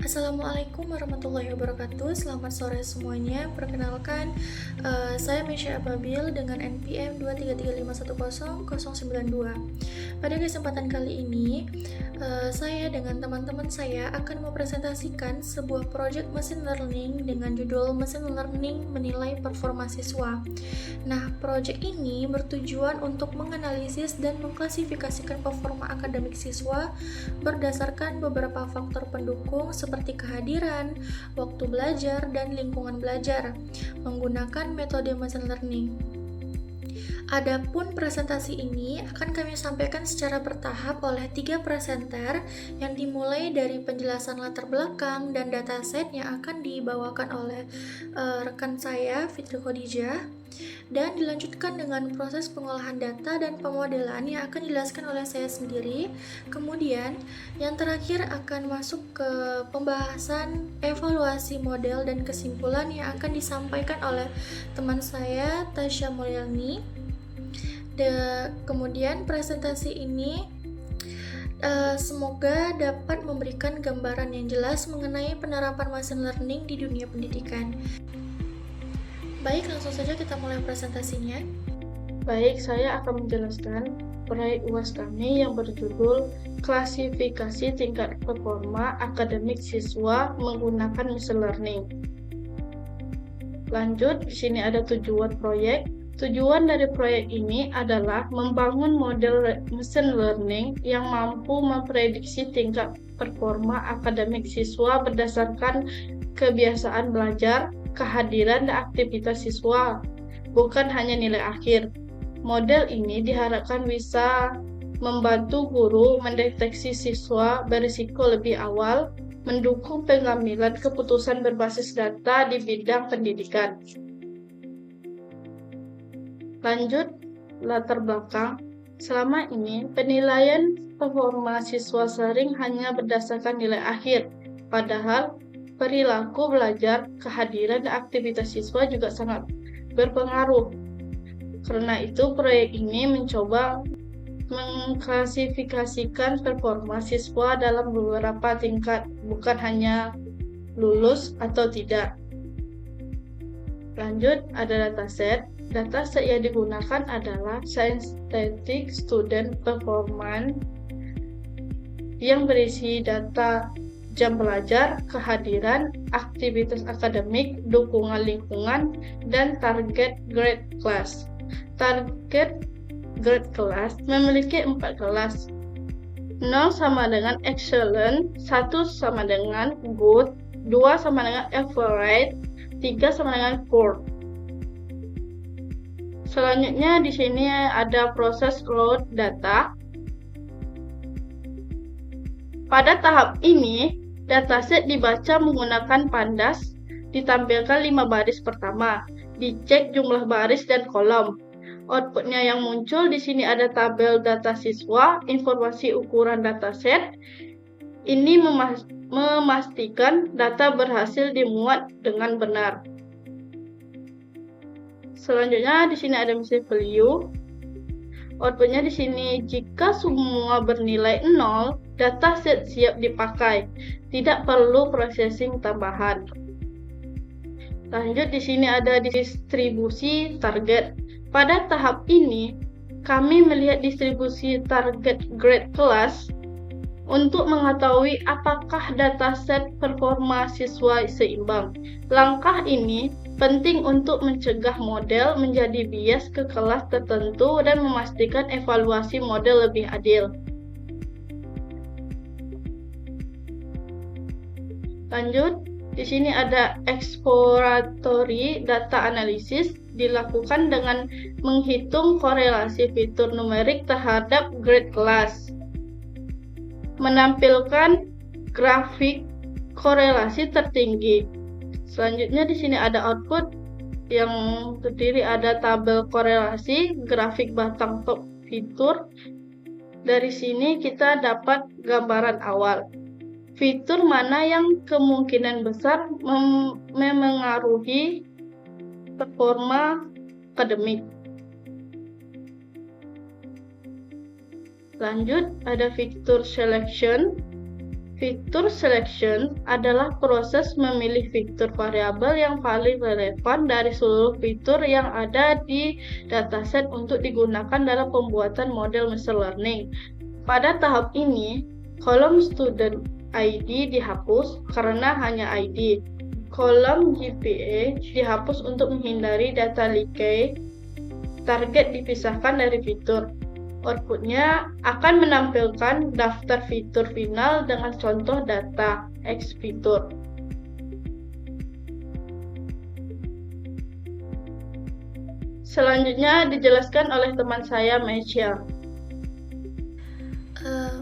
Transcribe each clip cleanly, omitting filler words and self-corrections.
Assalamualaikum warahmatullahi wabarakatuh. Selamat sore semuanya. Perkenalkan, saya Mesya Ababil dengan NPM 233510092. Pada kesempatan kali ini, saya dengan teman-teman saya akan mempresentasikan sebuah proyek machine learning dengan judul Machine Learning Menilai Performa Siswa. Nah, proyek ini bertujuan untuk menganalisis dan mengklasifikasikan performa akademik siswa berdasarkan beberapa faktor pendukung seperti kehadiran, waktu belajar, dan lingkungan belajar menggunakan metode machine learning. Adapun presentasi ini akan kami sampaikan secara bertahap oleh 3 presenter yang dimulai dari penjelasan latar belakang dan dataset yang akan dibawakan oleh rekan saya Fitri Khadijah, dan dilanjutkan dengan proses pengolahan data dan pemodelan yang akan dijelaskan oleh saya sendiri. Kemudian yang terakhir akan masuk ke pembahasan evaluasi model dan kesimpulan yang akan disampaikan oleh teman saya Tasya Mulyani. Kemudian presentasi ini semoga dapat memberikan gambaran yang jelas mengenai penerapan machine learning di dunia pendidikan. Baik, langsung saja kita mulai presentasinya. Baik, saya akan menjelaskan proyek UAS kami yang berjudul Klasifikasi Tingkat Performa Akademik Siswa Menggunakan Machine Learning. Lanjut, di sini ada tujuan proyek. Tujuan dari proyek ini adalah membangun model machine learning yang mampu memprediksi tingkat performa akademik siswa berdasarkan kebiasaan belajar, kehadiran, dan aktivitas siswa, bukan hanya nilai akhir. Model ini diharapkan bisa membantu guru mendeteksi siswa berisiko lebih awal, mendukung pengambilan keputusan berbasis data di bidang pendidikan. Lanjut, latar belakang. Selama ini, penilaian performa siswa sering hanya berdasarkan nilai akhir, padahal perilaku belajar, kehadiran, dan aktivitas siswa juga sangat berpengaruh. Karena itu, proyek ini mencoba mengklasifikasikan performa siswa dalam beberapa tingkat, bukan hanya lulus atau tidak. Lanjut, ada dataset. Dataset yang digunakan adalah Scientific Student Performance yang berisi data jam belajar, kehadiran, aktivitas akademik, dukungan lingkungan, dan target grade class. Target grade class memiliki 4 kelas. 0 sama dengan excellent, 1 sama dengan good, 2 sama dengan average, 3 sama dengan poor. Selanjutnya di sini ada proses load data. Pada tahap ini, dataset dibaca menggunakan Pandas, ditampilkan 5 baris pertama, dicek jumlah baris dan kolom. Outputnya yang muncul di sini ada tabel data siswa, informasi ukuran dataset. Ini memastikan data berhasil dimuat dengan benar. Selanjutnya di sini ada misi value. Outputnya di sini jika semua bernilai 0, dataset siap dipakai, tidak perlu processing tambahan. Lanjut di sini ada distribusi target. Pada tahap ini, kami melihat distribusi target grade class untuk mengetahui apakah dataset performa siswa seimbang. Langkah ini penting untuk mencegah model menjadi bias ke kelas tertentu dan memastikan evaluasi model lebih adil. Lanjut, di sini ada exploratory data analysis dilakukan dengan menghitung korelasi fitur numerik terhadap grade class. Menampilkan grafik korelasi tertinggi. Selanjutnya di sini ada output yang terdiri ada tabel korelasi, grafik batang top fitur. Dari sini kita dapat gambaran awal. Fitur mana yang kemungkinan besar memengaruhi performa akademik. Lanjut, ada fitur selection. Feature selection adalah proses memilih fitur variabel yang paling relevan dari seluruh fitur yang ada di dataset untuk digunakan dalam pembuatan model machine learning. Pada tahap ini, kolom student ID dihapus karena hanya ID. Kolom GPA dihapus untuk menghindari data leakage. Target dipisahkan dari fitur. Outputnya akan menampilkan daftar fitur final dengan contoh data X fitur. Selanjutnya dijelaskan oleh teman saya, Michelle.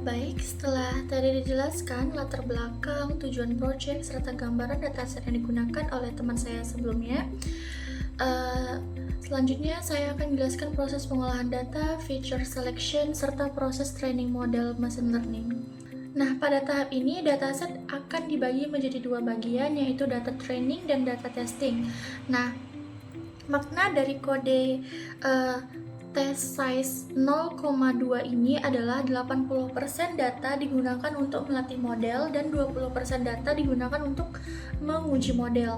Baik, setelah tadi dijelaskan latar belakang, tujuan project, serta gambaran dataset yang digunakan oleh teman saya sebelumnya, selanjutnya saya akan menjelaskan proses pengolahan data, feature selection, serta proses training model machine learning. Nah, pada tahap ini dataset akan dibagi menjadi dua bagian, yaitu data training dan data testing. Nah, makna dari kode test size 0,2 ini adalah 80% data digunakan untuk melatih model dan 20% data digunakan untuk menguji model.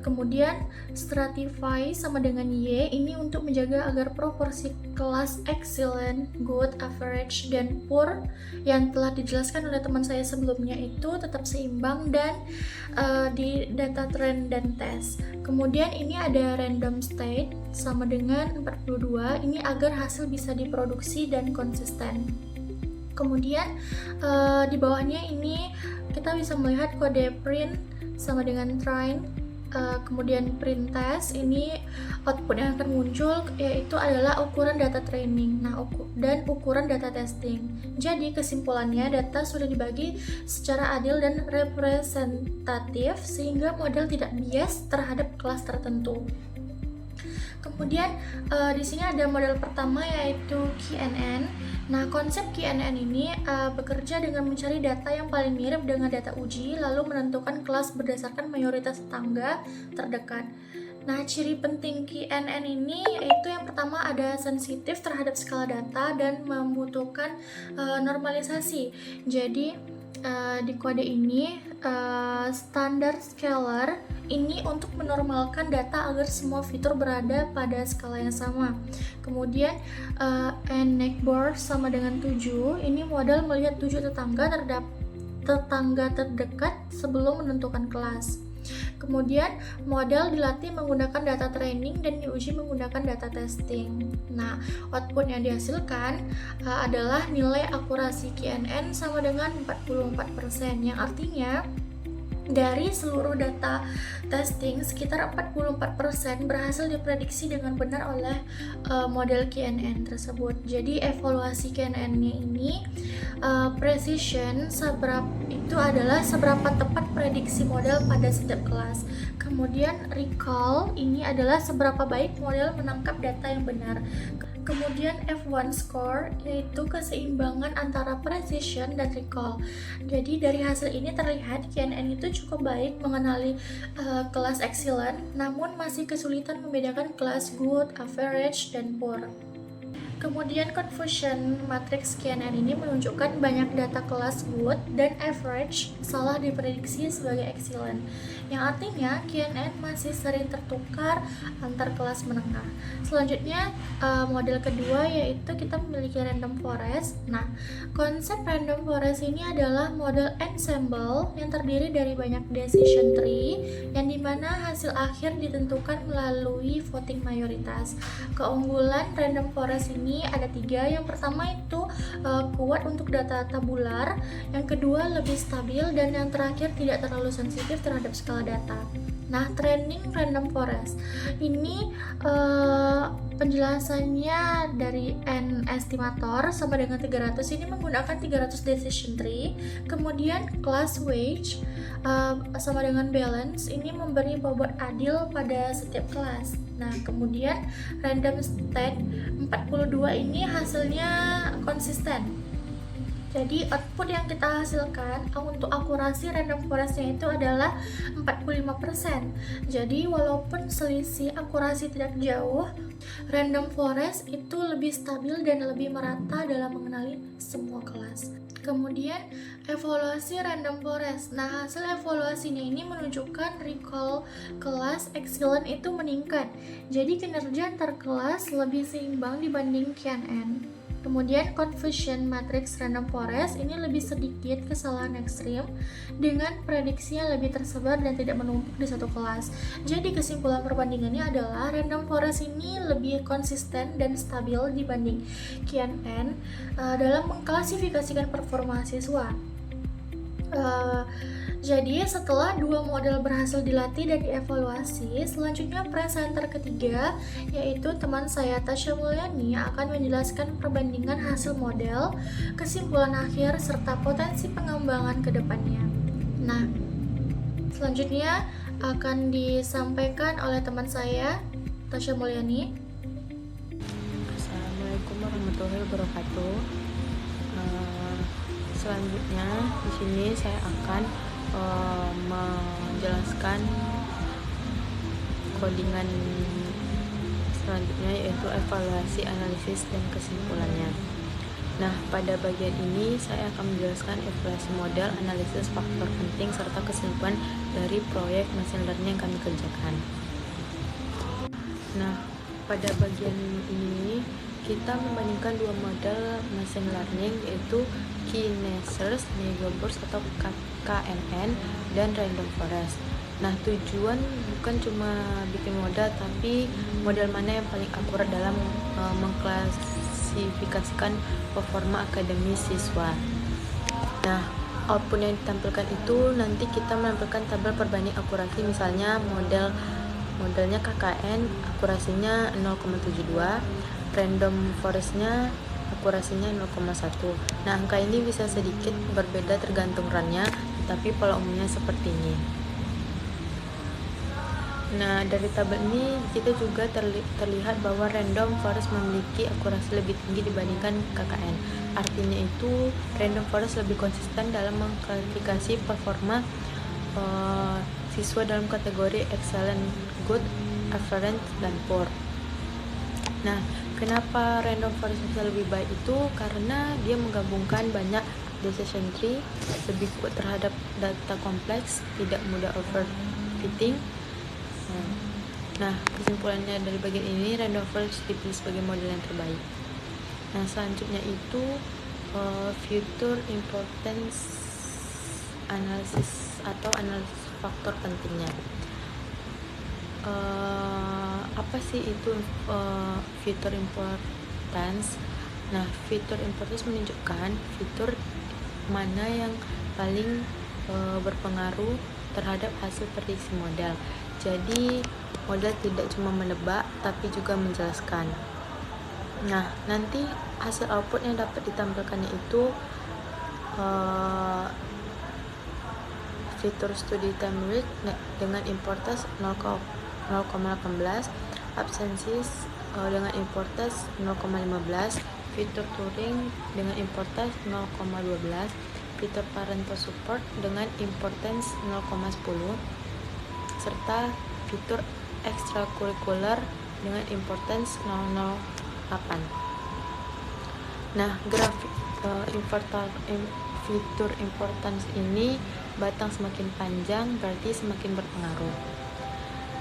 Kemudian stratify sama dengan Y ini untuk menjaga agar proporsi kelas excellent, good, average, dan poor yang telah dijelaskan oleh teman saya sebelumnya itu tetap seimbang dan di data trend dan test. Kemudian ini ada random state sama dengan 42 ini agar hasil bisa diproduksi dan konsisten. Kemudian di bawahnya ini kita bisa melihat kode print sama dengan train. Kemudian print test ini output yang akan muncul yaitu adalah ukuran data training dan ukuran data testing. Jadi kesimpulannya data sudah dibagi secara adil dan representatif sehingga model tidak bias terhadap kelas tertentu. Kemudian di sini ada model pertama yaitu QNN. Nah, konsep QNN ini bekerja dengan mencari data yang paling mirip dengan data uji, lalu menentukan kelas berdasarkan mayoritas tetangga terdekat. Nah, ciri penting QNN ini yaitu yang pertama ada sensitif terhadap skala data dan membutuhkan normalisasi. Jadi di kode ini standar scalar ini untuk menormalkan data agar semua fitur berada pada skala yang sama. Kemudian neighbor sama dengan 7 ini model melihat 7 tetangga terdekat sebelum menentukan kelas. Kemudian model dilatih menggunakan data training dan diuji menggunakan data testing. Nah, output yang dihasilkan adalah nilai akurasi QNN sama dengan 44%, yang artinya dari seluruh data testing, sekitar 44% berhasil diprediksi dengan benar oleh model QNN tersebut. Jadi evaluasi QNN-nya ini precision itu adalah seberapa tepat prediksi model pada setiap kelas. Kemudian recall ini adalah seberapa baik model menangkap data yang benar. Kemudian F1 score yaitu keseimbangan antara precision dan recall. Jadi dari hasil ini terlihat QNN itu cukup baik mengenali kelas excellent, namun masih kesulitan membedakan kelas good, average, dan poor. Kemudian confusion matrix QNN ini menunjukkan banyak data kelas good dan average salah diprediksi sebagai excellent, yang artinya QNN masih sering tertukar antar kelas menengah. Selanjutnya model kedua yaitu kita memiliki random forest. Nah, konsep random forest ini adalah model ensemble yang terdiri dari banyak decision tree yang dimana hasil akhir ditentukan melalui voting mayoritas. Keunggulan random forest ini ada 3. Yang pertama itu kuat untuk data tabular, yang kedua lebih stabil, dan yang terakhir tidak terlalu sensitif terhadap skala data. Nah, training random forest ini penjelasannya dari N estimator sama dengan 300 ini menggunakan 300 decision tree. Kemudian class weight sama dengan balance ini memberi bobot adil pada setiap kelas. Nah, kemudian random state 42 ini hasilnya konsisten. Jadi output yang kita hasilkan untuk akurasi random forestnya itu adalah 45%. Jadi walaupun selisih akurasi tidak jauh, random forest itu lebih stabil dan lebih merata dalam mengenali semua kelas. Kemudian evaluasi random forest. Nah, hasil evaluasinya ini menunjukkan recall kelas excellent itu meningkat. Jadi kinerja antar kelas lebih seimbang dibanding KNN. Kemudian confusion matrix random forest ini lebih sedikit kesalahan ekstrim dengan prediksi yang lebih tersebar dan tidak menumpuk di satu kelas. Jadi kesimpulan perbandingannya adalah random forest ini lebih konsisten dan stabil dibanding KNN dalam mengklasifikasikan performa siswa. Jadi setelah dua model berhasil dilatih dan dievaluasi, selanjutnya presenter ketiga yaitu teman saya Tasya Mulyani akan menjelaskan perbandingan hasil model, kesimpulan akhir serta potensi pengembangan ke depannya. Nah, selanjutnya akan disampaikan oleh teman saya Tasya Mulyani. Assalamualaikum warahmatullahi wabarakatuh. Selanjutnya di sini saya akan menjelaskan codingan selanjutnya, yaitu evaluasi, analisis, dan kesimpulannya. Nah, pada bagian ini saya akan menjelaskan evaluasi model, analisis faktor penting, serta kesimpulan dari proyek machine learning yang kami kerjakan. Nah, pada bagian ini kita membandingkan dua model machine learning, yaitu K-Nearest Neighbors atau KNN dan Random Forest. Nah, tujuan bukan cuma bikin model, tapi model mana yang paling akurat dalam mengklasifikasikan performa akademis siswa. Nah, output yang ditampilkan itu nanti kita menampilkan tabel perbanding akurasi, misalnya modelnya KKN akurasinya 0,72, Random Forest-nya akurasinya 0,1. Nah, angka ini bisa sedikit berbeda tergantung runnya, tapi pola umumnya seperti ini. Nah, dari tabel ini kita juga terlihat bahwa Random Forest memiliki akurasi lebih tinggi dibandingkan KKN. Artinya itu Random Forest lebih konsisten dalam mengklasifikasi performa siswa dalam kategori excellent, good, average, dan poor. Nah, kenapa Random Forest bisa lebih baik itu karena dia menggabungkan banyak decision tree, lebih kuat terhadap data kompleks, tidak mudah overfitting. Nah, kesimpulannya dari bagian ini, Random Forest dipilih sebagai model yang terbaik. Nah, selanjutnya itu future importance analysis atau analisis faktor pentingnya. Apa sih itu future importance? Nah, future importance menunjukkan fitur mana yang paling berpengaruh terhadap hasil prediksi model. Jadi model tidak cuma menebak tapi juga menjelaskan. Nah, nanti hasil output yang dapat ditampilkannya itu fitur studi time rate dengan importance 0,18, absences dengan importance 0,15, fitur Turing dengan importance 0,12, fitur parental support dengan importance 0,10, serta fitur extracurricular dengan importance 0,08. Nah, grafik fitur importance ini batang semakin panjang berarti semakin berpengaruh.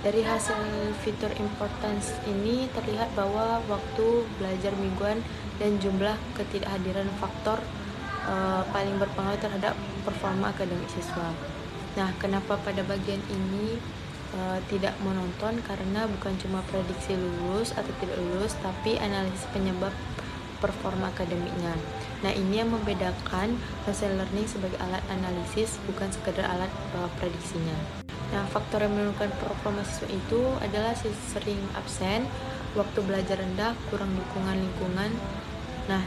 Dari hasil fitur importance ini terlihat bahwa waktu belajar mingguan dan jumlah ketidakhadiran faktor paling berpengaruh terhadap performa akademik siswa. Nah, kenapa pada bagian ini tidak menonton? Karena bukan cuma prediksi lulus atau tidak lulus, tapi analisis penyebab performa akademiknya. Nah, ini yang membedakan machine learning sebagai alat analisis, bukan sekedar alat prediksinya. Nah, faktor yang menentukan performa siswa itu adalah sering absen, waktu belajar rendah, kurang dukungan lingkungan. Nah,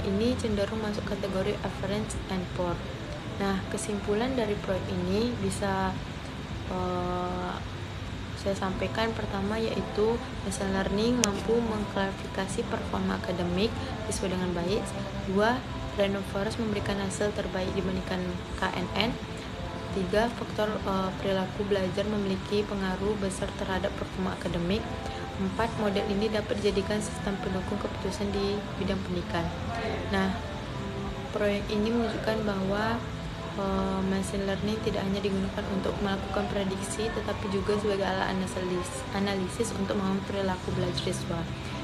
ini cenderung masuk kategori average and poor. Nah, kesimpulan dari proyek ini bisa saya sampaikan. Pertama, yaitu machine learning mampu mengklasifikasi performa akademik siswa dengan baik. 2. Random Forest memberikan hasil terbaik dibandingkan KNN. 3. Faktor perilaku belajar memiliki pengaruh besar terhadap performa akademik. 4. Model ini dapat dijadikan sistem pendukung keputusan di bidang pendidikan. Nah, proyek ini menunjukkan bahwa machine learning tidak hanya digunakan untuk melakukan prediksi, tetapi juga sebagai alat analisis untuk mengambil perilaku belajar siswa.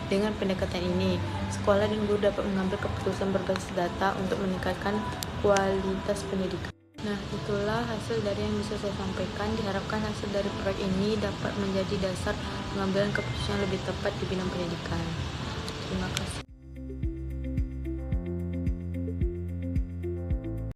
Dengan pendekatan ini, sekolah dan guru dapat mengambil keputusan berbasis data untuk meningkatkan kualitas pendidikan. Nah, itulah hasil dari yang bisa saya sampaikan. Diharapkan hasil dari proyek ini dapat menjadi dasar pengambilan keputusan yang lebih tepat di bidang pendidikan. Terima kasih.